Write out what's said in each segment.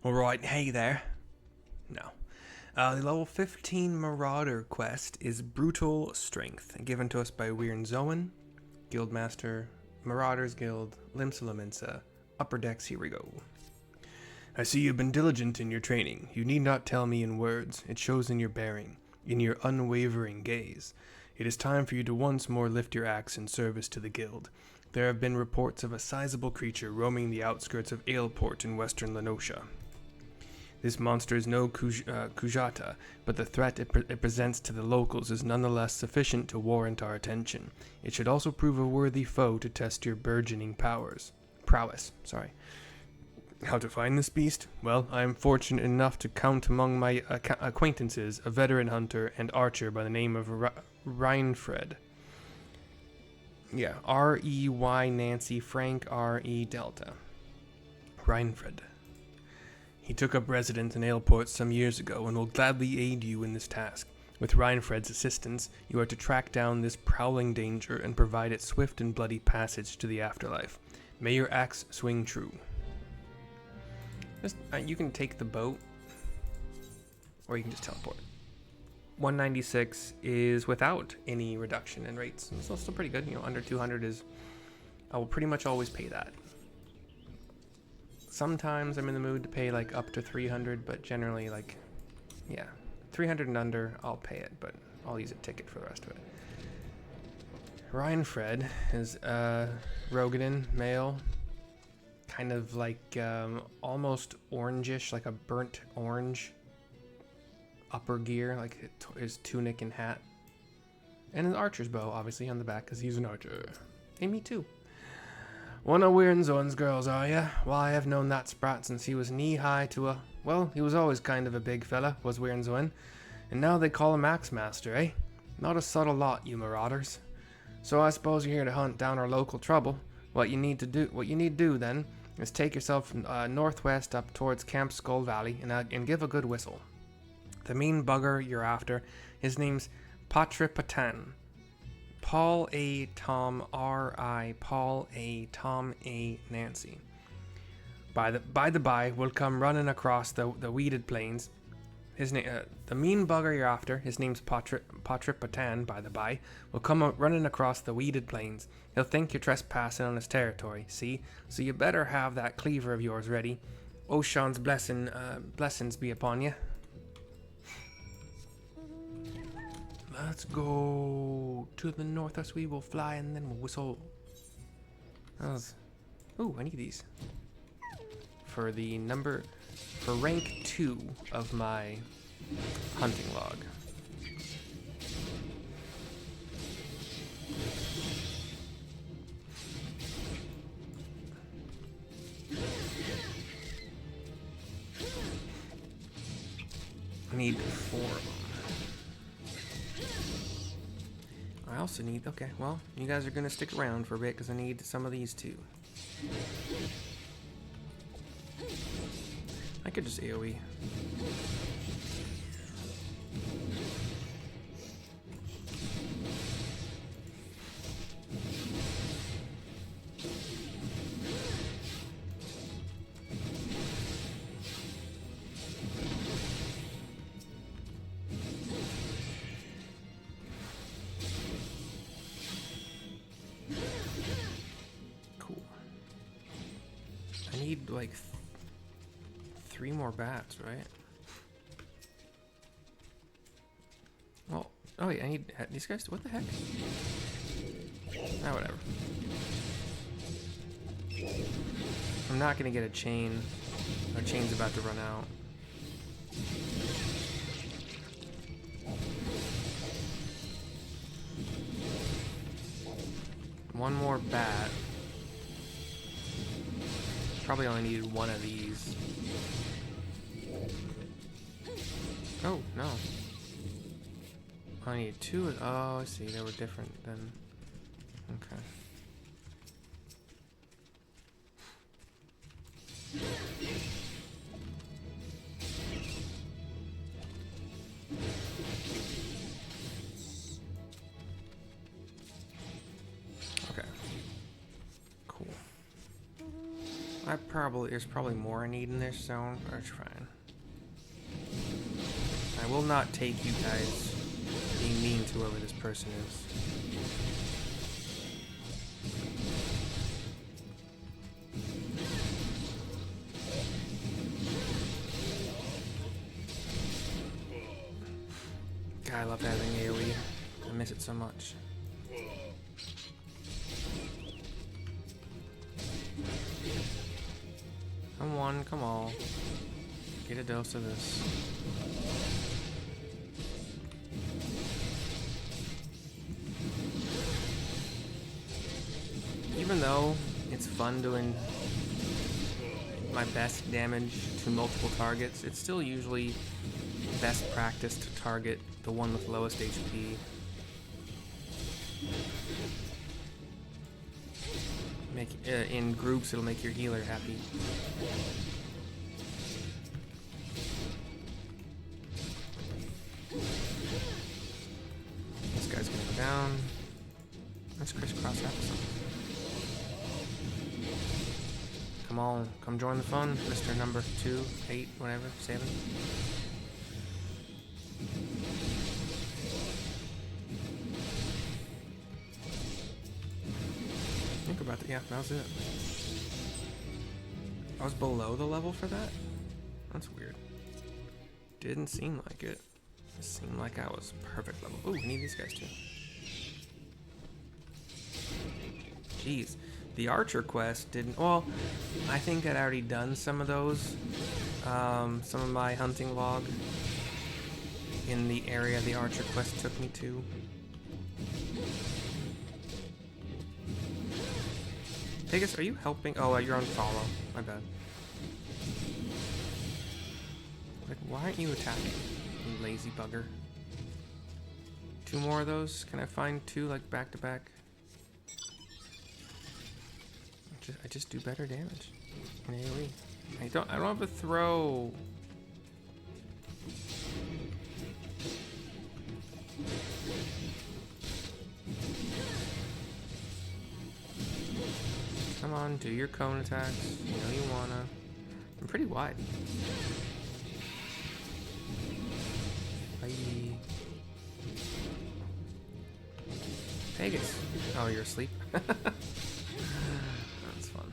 Alright, hey there. No. The level 15 Marauder quest is Brutal Strength, given to us by Weirn Zoan, Guildmaster, Marauders Guild, Limsa Laminsa. Upper decks, here we go. I see you've been diligent in your training. You need not tell me in words. It shows in your bearing, in your unwavering gaze. It is time for you to once more lift your axe in service to the guild. There have been reports of a sizable creature roaming the outskirts of Aleport in western Lenosha. This monster is no Kujata, but the threat it presents to the locals is nonetheless sufficient to warrant our attention. It should also prove a worthy foe to test your burgeoning prowess. How to find this beast? Well, I am fortunate enough to count among my acquaintances a veteran hunter and archer by the name of Reinfred. Yeah, R-E-Y Nancy Frank R-E Delta. Reinfred. He took up residence in Aleport some years ago and will gladly aid you in this task. With Reinfred's assistance, you are to track down this prowling danger and provide it swift and bloody passage to the afterlife. May your axe swing true. You can take the boat, or you can just teleport. 196 is without any reduction in rates, so it's still pretty good. You know, under 200 is, I will pretty much always pay that. Sometimes I'm in the mood to pay like up to 300, but generally like, yeah, 300 and under, I'll pay it, but I'll use a ticket for the rest of it. Reinfred is Rogadin, male, kind of like almost orangish, like a burnt orange upper gear, like his tunic and hat. And an archer's bow, obviously, on the back, because he's an archer. Hey, me too. One of Weirn Zoan's girls, are ya? Why, I have known that sprat since he was knee-high to a... Well, he was always kind of a big fella, was Weirn Zoan. And now they call him Axe Master, eh? Not a subtle lot, you marauders. So I suppose you're here to hunt down our local trouble. What you need to do, then, is take yourself northwest up towards Camp Skull Valley and give a good whistle. The mean bugger you're after, his name's Patripatan. Paul A. Tom R.I. Paul A. Tom A. Nancy. By the by, will come running across the weeded plains. His name, the mean bugger you're after, his name's Patripatan, by the by, will come running across the weeded plains. He'll think you're trespassing on his territory, see? So you better have that cleaver of yours ready. Oshan's blessings be upon you. Let's go to the north as we will fly and then we'll whistle. Ooh, I need these. For rank 2 of my hunting log. I need 4 of them. I also need, okay, well, you guys are going to stick around for a bit because I need some of these too. I could just AoE. I need like 3 more bats, right? Well, oh wait, I need these guys. What the heck? Ah, whatever. I'm not gonna get a chain. Our chain's about to run out. One more bat. Probably only needed 1 of these. Oh, no. I need 2 of... Oh, I see. They were different then. Okay. There's probably more I need in this zone, but it's fine. I will not take you guys being mean to whoever this person is. God, I love having AoE. I miss it so much. Come on, come on. Get a dose of this. Even though it's fun doing my best damage to multiple targets, it's still usually best practice to target the one with lowest HP. In groups, it'll make your healer happy. This guy's gonna go down. Let's crisscross applesauce. Come on, come join the fun, Mr. Number 2, 8, whatever, 7. Think about that. Yeah, that was it. I was below the level for that? That's weird. Didn't seem like it. It seemed like I was perfect level. Ooh, we need these guys too. Jeez. The Archer quest didn't... Well, I think I'd already done some of those. Some of my hunting log in the area the Archer quest took me to. Pegasus, are you helping? Oh, you're on follow. My bad. Like, why aren't you attacking, you lazy bugger? 2 more of those? Can I find 2, like, back to back? I just do better damage in AoE. I don't have a throw. Come on, do your cone attacks. You know you wanna. I'm pretty wide. Bye. Pegasus. Oh, you're asleep? That's fun.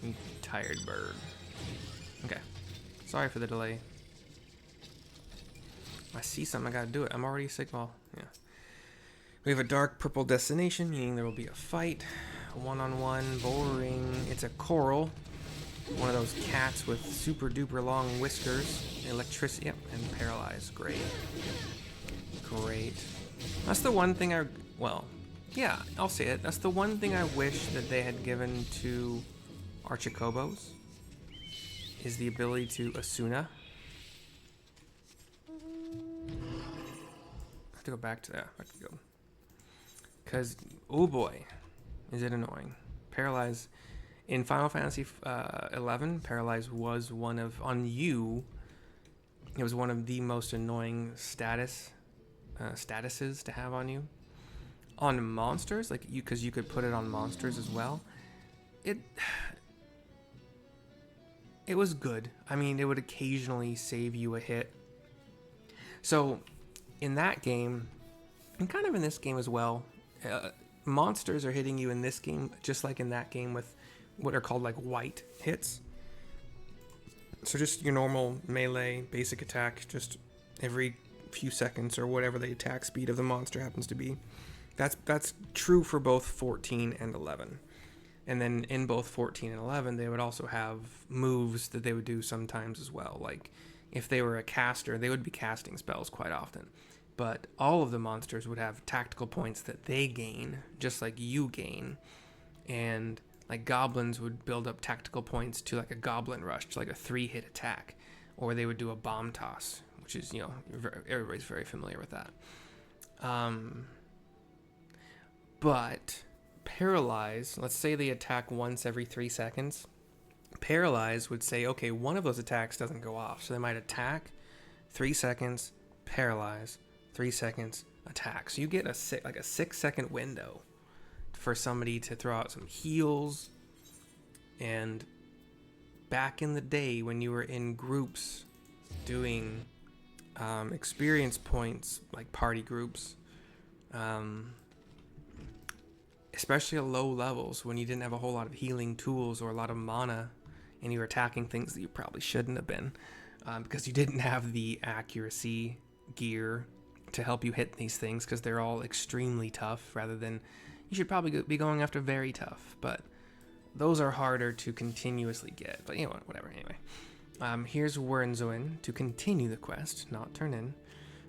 You tired bird. Okay. Sorry for the delay. I see something, I gotta do it. I'm already sick. Well, yeah. We have a dark purple destination, meaning there will be a fight. One-on-one, boring. It's a Coeurl. One of those cats with super duper long whiskers. Electricity, yep, and paralyzed. Great. Great. That's the one thing well, yeah, I'll say it. That's the one thing I wish that they had given to Archicobos, is the ability to Asuna. I have to go back to that. I have to go. Because, oh boy, is it annoying. Paralyze. In Final Fantasy 11, Paralyze was one of, on you, it was one of the most annoying statuses to have on you. On monsters, like you, because you could put it on monsters as well. It was good. I mean, it would occasionally save you a hit. So, in that game, and kind of in this game as well, monsters are hitting you in this game just like in that game with what are called like white hits. So just your normal melee basic attack, just every few seconds or whatever the attack speed of the monster happens to be. That's true for both 14 and 11. And then in both 14 and 11, they would also have moves that they would do sometimes as well. Like if they were a caster, they would be casting spells quite often. But all of the monsters would have tactical points that they gain, just like you gain. And like goblins would build up tactical points to like a goblin rush, to like a 3-hit attack. Or they would do a bomb toss, which is, you know, everybody's very familiar with that. But Paralyze, let's say they attack once every 3 seconds. Paralyze would say, okay, one of those attacks doesn't go off. So they might attack, 3 seconds, paralyze, 3 seconds, attack. So you get a 6-second window for somebody to throw out some heals and back in the day when you were in groups doing experience points, like party groups, especially at low levels when you didn't have a whole lot of healing tools or a lot of mana and you were attacking things that you probably shouldn't have been, because you didn't have the accuracy gear to help you hit these things, because they're all extremely tough rather than, you should probably be going after very tough, but those are harder to continuously get. But you know what, whatever, anyway. Here's Wernzoin to continue the quest, not turn in.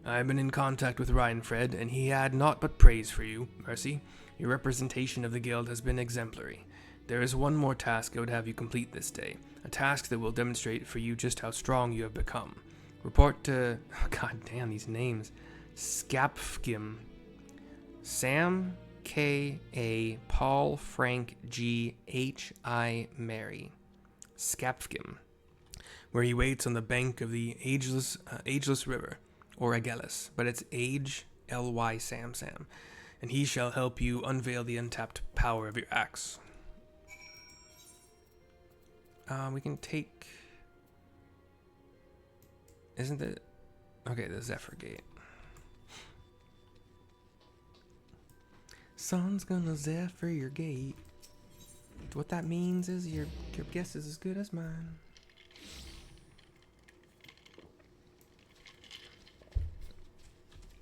I've been in contact with Reinfred, and he had naught but praise for you, Mercy. Your representation of the guild has been exemplary. There is one more task I would have you complete this day, a task that will demonstrate for you just how strong you have become. Report to, oh, god damn these names, Skapfgim. Sam, K.A. Paul, Frank, G, H.I. Mary. Skapfgim, where he waits on the bank of the ageless river, or Agelis, but it's Age, L-Y, Sam, and he shall help you unveil the untapped power of your axe. We can take... Isn't it... Okay, the Zephyr Gate. Sun's gonna Zephyr your gate. What that means is your guess is as good as mine.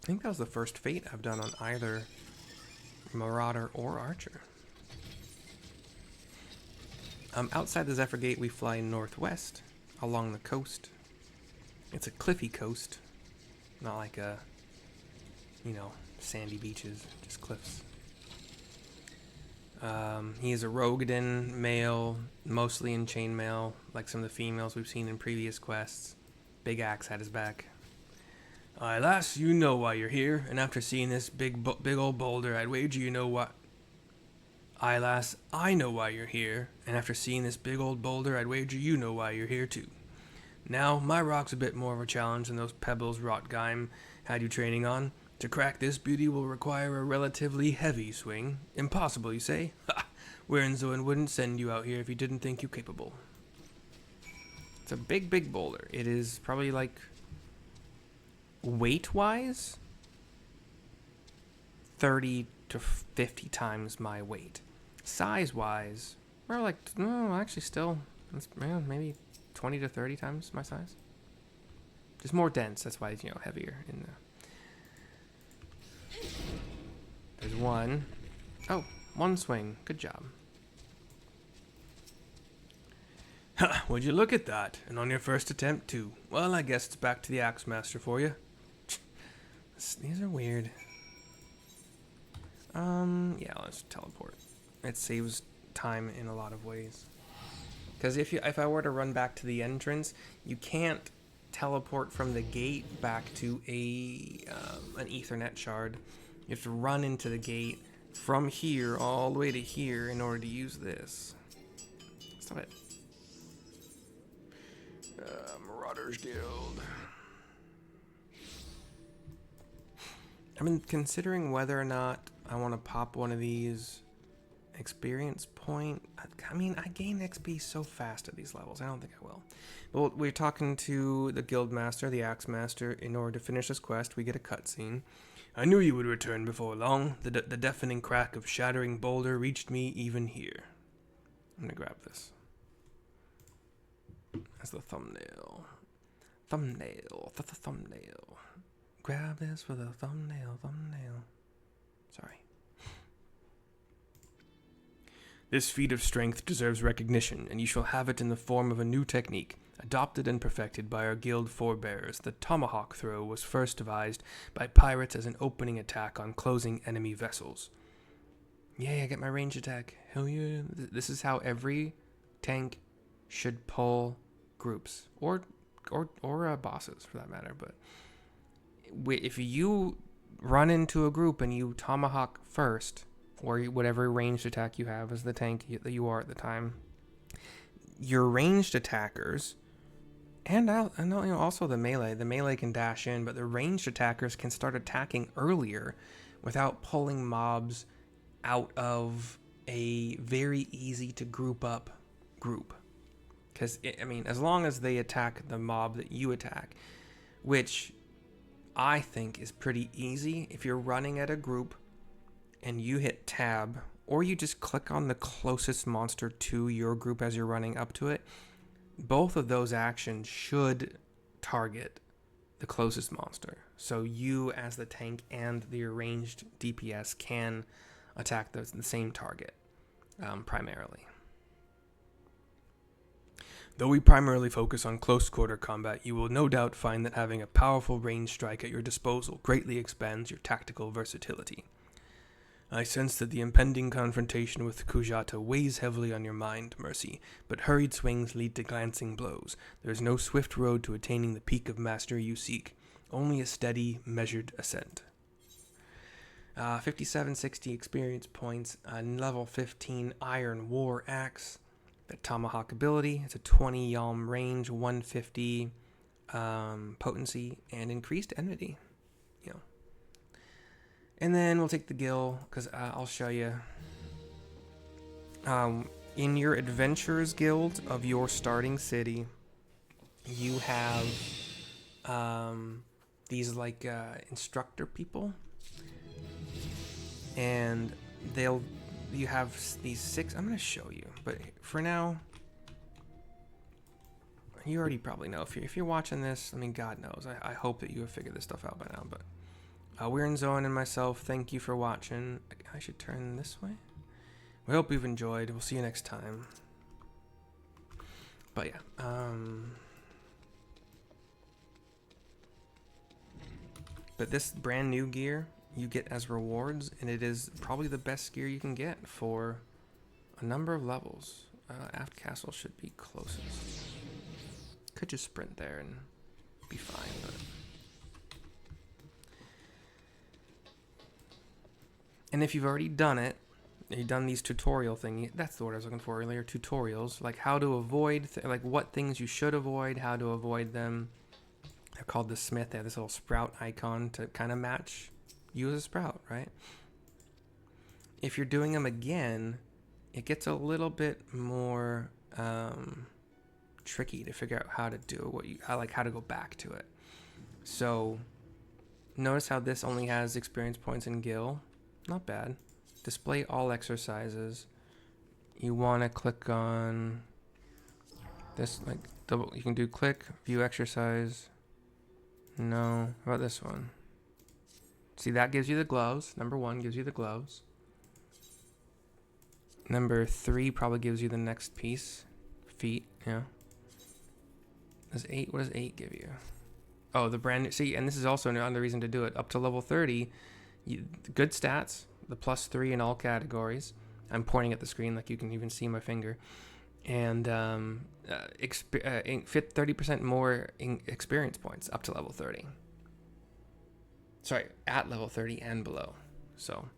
I think that was the first fate I've done on either Marauder or Archer. Outside the Zephyr Gate, we fly northwest along the coast. It's a cliffy coast, not like a, you know, sandy beaches, just cliffs. He is a Rogadin male, mostly in chainmail, like some of the females we've seen in previous quests. Big axe at his back. Aye, lass, you know why you're here, and after seeing this big old boulder, I'd wager you know what. Aye, lass, I know why you're here, and after seeing this big old boulder, I'd wager you know why you're here too. Now, my rock's a bit more of a challenge than those pebbles Rotgeim had you training on. To crack this beauty will require a relatively heavy swing. Impossible, you say? Ha! Wernzoin wouldn't send you out here if he didn't think you capable. It's a big boulder. It is probably like, weight-wise, 30 to 50 times my weight. Size-wise, we're like, no, actually still, maybe 20 to 30 times my size. Just more dense, that's why it's, you know, heavier in the... There's one. Oh, one swing. Good job. Ha! Would you look at that? And on your first attempt, too. Well, I guess it's back to the Axe Master for you. These are weird. Yeah, let's teleport. It saves time in a lot of ways. Because if I were to run back to the entrance, you can't teleport from the gate back to an Ethernet shard. You have to run into the gate from here all the way to here in order to use this. Stop it. Marauders Guild. I've been considering whether or not I want to pop one of these experience point. I mean, I gain XP so fast at these levels. I don't think I will. But we're talking to the guild master, the axe master. In order to finish this quest, we get a cutscene. I knew you would return before long. The deafening crack of shattering boulder reached me even here. I'm gonna grab this as the thumbnail. Thumbnail. Grab this for the thumbnail. Sorry. This feat of strength deserves recognition, and you shall have it in the form of a new technique, adopted and perfected by our guild forebears. The tomahawk throw was first devised by pirates as an opening attack on closing enemy vessels. Yay, I get my range attack. Hell yeah. This is how every tank should pull groups, or bosses for that matter. But if you run into a group and you tomahawk first, or whatever ranged attack you have as the tank that you are at the time, your ranged attackers, and also the melee can dash in, but the ranged attackers can start attacking earlier without pulling mobs out of a very easy to group up group. Because, I mean, as long as they attack the mob that you attack, which I think is pretty easy. If you're running at a group and you hit tab, or you just click on the closest monster to your group as you're running up to it, both of those actions should target the closest monster. So you, as the tank and the ranged DPS, can attack the same target primarily. Though we primarily focus on close quarter combat, you will no doubt find that having a powerful ranged strike at your disposal greatly expands your tactical versatility. I sense that the impending confrontation with Kujata weighs heavily on your mind, Mercy, but hurried swings lead to glancing blows. There is no swift road to attaining the peak of mastery you seek, only a steady, measured ascent. 5760 experience points, level 15 Iron War Axe. That Tomahawk ability, it's a 20 Yalm range, 150 potency, and increased enmity. You know. And then we'll take the Gil, because I'll show you. In your Adventurers Guild of your starting city, you have these like instructor people. And you have these 6, I'm going to show you, but for now, you already probably know. If you're watching this, I mean, God knows, I hope that you have figured this stuff out by now, but We're in Zone and myself, thank you for watching. I should turn this way. We hope you've enjoyed. We'll see you next time. But yeah, but this brand new gear you get as rewards, and it is probably the best gear you can get for a number of levels. Aft Castle should be closest. Could just sprint there and be fine, but... And if you've already done it, you've done these tutorial things, that's the word I was looking for earlier, tutorials, like how to avoid, like what things you should avoid, how to avoid them. They're called the Smith. They have this little sprout icon to kind of match you as a sprout, right? If you're doing them again, it gets a little bit more tricky to figure out how to do how to go back to it. So notice how this only has experience points in Gil. Not bad. Display all exercises. You want to click on this, like double. You can do click, view exercise. No, how about this one? See, that gives you the gloves. Number 1 gives you the gloves. Number 3 probably gives you the next piece. Feet, yeah. Does 8, what does 8 give you? Oh, the brand new, see, and this is also another reason to do it. Up to level 30, good stats, the +3 in all categories. I'm pointing at the screen like you can even see my finger. And 30% more experience points up to level 30. Sorry, at level 30 and below. So,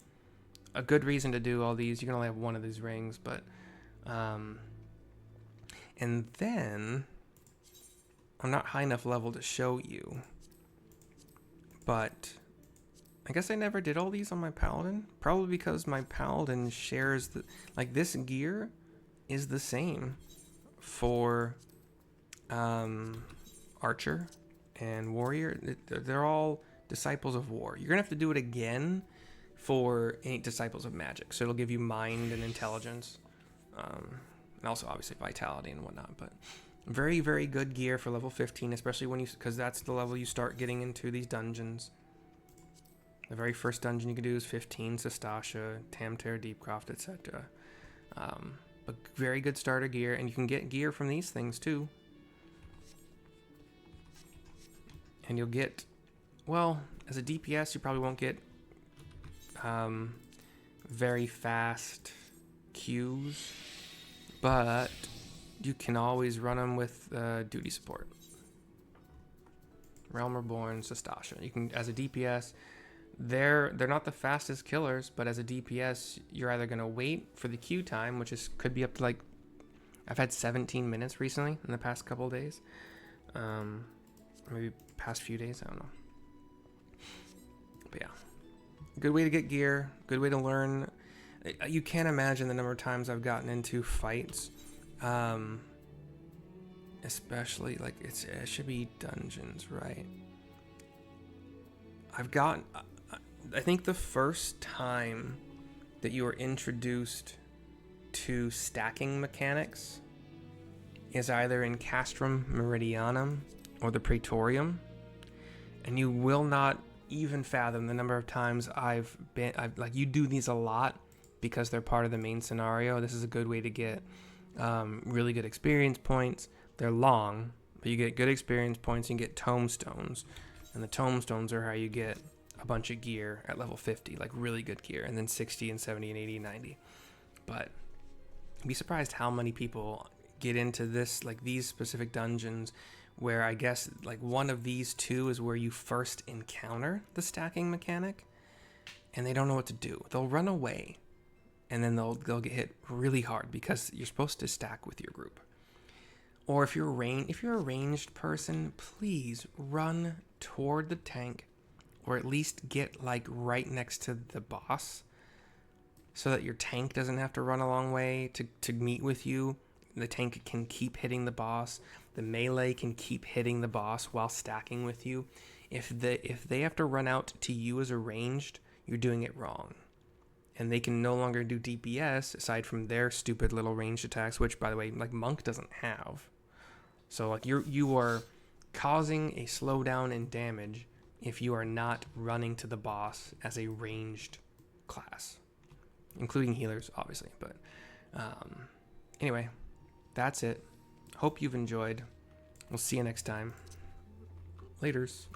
a good reason to do all these. You can only have one of these rings, but... and then... I'm not high enough level to show you. But... I guess I never did all these on my Paladin. Probably because my Paladin shares the... Like, this gear is the same for... Archer and Warrior. They're all... Disciples of War. You're gonna have to do it again for any Disciples of Magic, so it'll give you mind and intelligence, and also obviously vitality and whatnot. But very, very good gear for level 15, especially when because that's the level you start getting into these dungeons. The very first dungeon you can do is 15, Sestasha, Tamter, Deepcroft, etc. But very good starter gear, and you can get gear from these things too. And you'll get, well, as a DPS, you probably won't get very fast queues, but you can always run them with duty support. Realm Reborn, Sestasha. You can, as a DPS, they're not the fastest killers, but as a DPS, you're either gonna wait for the queue time, which could be up to like, I've had 17 minutes recently in the past couple of days, maybe past few days, I don't know. But yeah, good way to get gear, good way to learn. You can't imagine the number of times I've gotten into fights especially like it should be dungeons, right? I think the first time that you were introduced to stacking mechanics is either in Castrum Meridianum or the Praetorium, and you will not even fathom the number of times I've like, you do these a lot because they're part of the main scenario. This is a good way to get really good experience points. They're long, but you get good experience points and you get tomestones, and the tomestones are how you get a bunch of gear at level 50, like really good gear, and then 60 and 70 and 80 and 90. But you'd be surprised how many people get into this, like these specific dungeons, where I guess like one of these two is where you first encounter the stacking mechanic, and they don't know what to do. They'll run away, and then they'll get hit really hard because you're supposed to stack with your group. Or if you're a ranged person, please run toward the tank, or at least get like right next to the boss, so that your tank doesn't have to run a long way to meet with you. The tank can keep hitting the boss. The melee can keep hitting the boss while stacking with you. If they have to run out to you as a ranged, you're doing it wrong. And they can no longer do DPS aside from their stupid little ranged attacks, which, by the way, like Monk doesn't have. So like you are causing a slowdown in damage if you are not running to the boss as a ranged class, including healers, obviously. But anyway, that's it. Hope you've enjoyed. We'll see you next time. Laters.